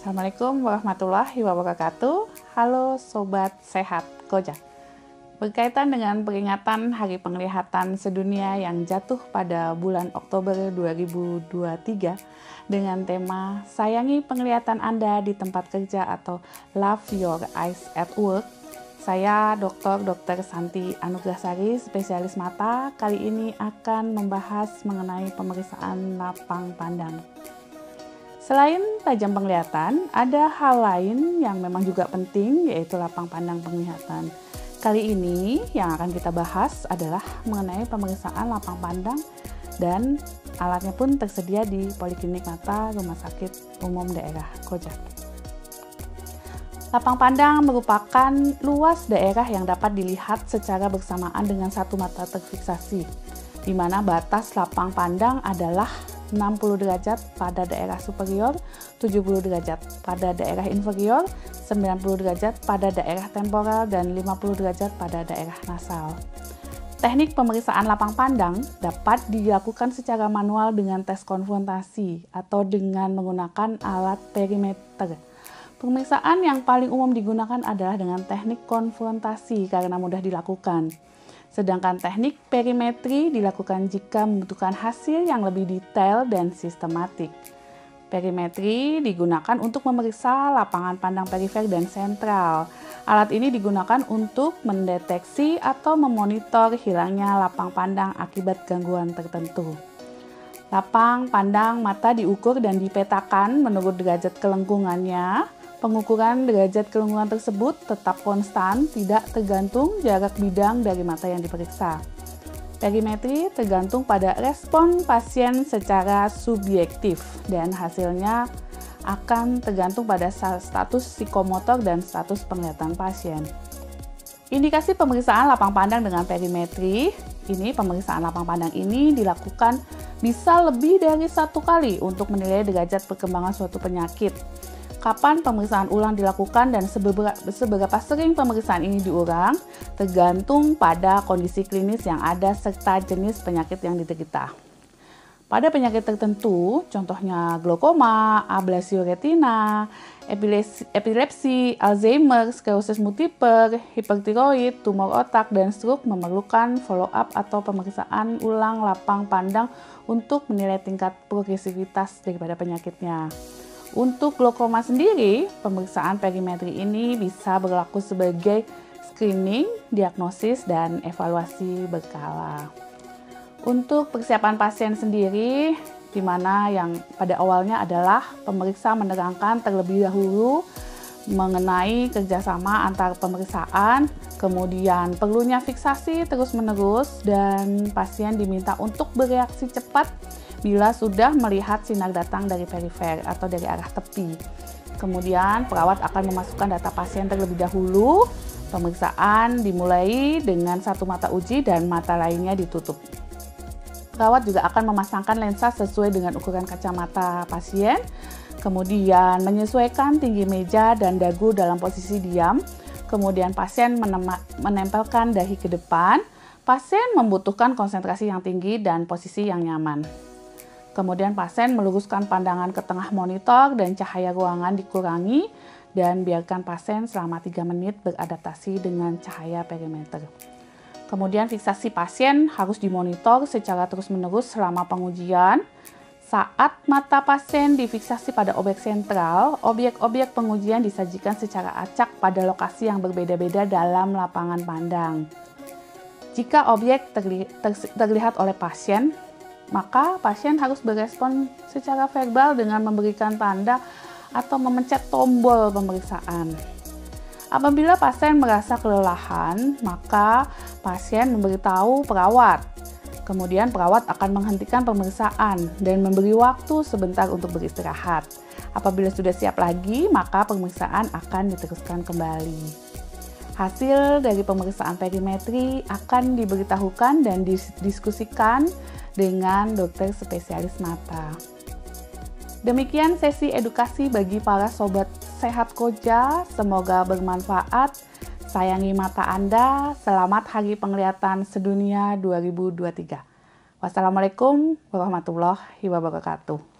Assalamualaikum warahmatullahi wabarakatuh. Halo Sobat Sehat Koja. Berkaitan dengan peringatan Hari Penglihatan Sedunia yang jatuh pada bulan Oktober 2023 dengan tema Sayangi Penglihatan Anda di Tempat Kerja atau Love Your Eyes at Work, saya Dr. Santi Anugrahsari, spesialis mata, kali ini akan membahas mengenai pemeriksaan lapang pandang. Selain tajam penglihatan, ada hal lain yang memang juga penting, yaitu lapang pandang penglihatan. Kali ini yang akan kita bahas adalah mengenai pemeriksaan lapang pandang dan alatnya pun tersedia di Poliklinik Mata Rumah Sakit Umum Daerah Koja. Lapang pandang merupakan luas daerah yang dapat dilihat secara bersamaan dengan satu mata terfiksasi, di mana batas lapang pandang adalah 60 derajat pada daerah superior, 70 derajat pada daerah inferior, 90 derajat pada daerah temporal, dan 50 derajat pada daerah nasal. Teknik pemeriksaan lapang pandang dapat dilakukan secara manual dengan tes konfrontasi atau dengan menggunakan alat perimeter. Pemeriksaan yang paling umum digunakan adalah dengan teknik konfrontasi karena mudah dilakukan. Sedangkan teknik perimetri dilakukan jika membutuhkan hasil yang lebih detail dan sistematik. Perimetri digunakan untuk memeriksa lapangan pandang perifer dan sentral. Alat ini digunakan untuk mendeteksi atau memonitor hilangnya lapang pandang akibat gangguan tertentu. Lapang pandang mata diukur dan dipetakan menurut derajat kelengkungannya. Pengukuran derajat kelengkungan tersebut tetap konstan, tidak tergantung jarak bidang dari mata yang diperiksa. Perimetri tergantung pada respon pasien secara subjektif dan hasilnya akan tergantung pada status psikomotor dan status penglihatan pasien. Indikasi pemeriksaan lapang pandang dengan perimetri, pemeriksaan lapang pandang ini dilakukan bisa lebih dari satu kali untuk menilai derajat perkembangan suatu penyakit. Kapan pemeriksaan ulang dilakukan dan seberapa sering pemeriksaan ini diulang tergantung pada kondisi klinis yang ada serta jenis penyakit yang diderita. Pada penyakit tertentu, contohnya glaukoma, ablasio retina, epilepsi, Alzheimer, sklerosis multiple, hipertiroid, tumor otak, dan stroke memerlukan follow-up atau pemeriksaan ulang lapang pandang untuk menilai tingkat progresivitas daripada penyakitnya. Untuk glaukoma sendiri, pemeriksaan perimetri ini bisa berlaku sebagai screening, diagnosis, dan evaluasi berkala. Untuk persiapan pasien sendiri, di mana yang pada awalnya adalah pemeriksa menerangkan terlebih dahulu mengenai kerjasama antar pemeriksaan, kemudian perlunya fiksasi terus-menerus, dan pasien diminta untuk bereaksi cepat bila sudah melihat sinar datang dari perifer atau dari arah tepi. Kemudian perawat akan memasukkan data pasien terlebih dahulu. Pemeriksaan dimulai dengan satu mata uji dan mata lainnya ditutup. Perawat juga akan memasangkan lensa sesuai dengan ukuran kacamata pasien. Kemudian menyesuaikan tinggi meja dan dagu dalam posisi diam. Kemudian pasien menempelkan dahi ke depan. Pasien membutuhkan konsentrasi yang tinggi dan posisi yang nyaman. Kemudian pasien meluruskan pandangan ke tengah monitor dan cahaya ruangan dikurangi dan biarkan pasien selama 3 menit beradaptasi dengan cahaya perimeter. Kemudian fiksasi pasien harus dimonitor secara terus-menerus selama pengujian. Saat mata pasien difiksasi pada objek sentral, objek-objek pengujian disajikan secara acak pada lokasi yang berbeda-beda dalam lapangan pandang. Jika objek terlihat oleh pasien, maka pasien harus berespon secara verbal dengan memberikan tanda atau memencet tombol pemeriksaan. Apabila pasien merasa kelelahan, maka pasien memberitahu perawat. Kemudian perawat akan menghentikan pemeriksaan dan memberi waktu sebentar untuk beristirahat. Apabila sudah siap lagi, maka pemeriksaan akan diteruskan kembali. Hasil dari pemeriksaan perimetri akan diberitahukan dan didiskusikan dengan dokter spesialis mata. Demikian sesi edukasi bagi para sobat sehat Koja, semoga bermanfaat. Sayangi mata Anda, selamat Hari Penglihatan Sedunia 2023. Wassalamualaikum warahmatullahi wabarakatuh.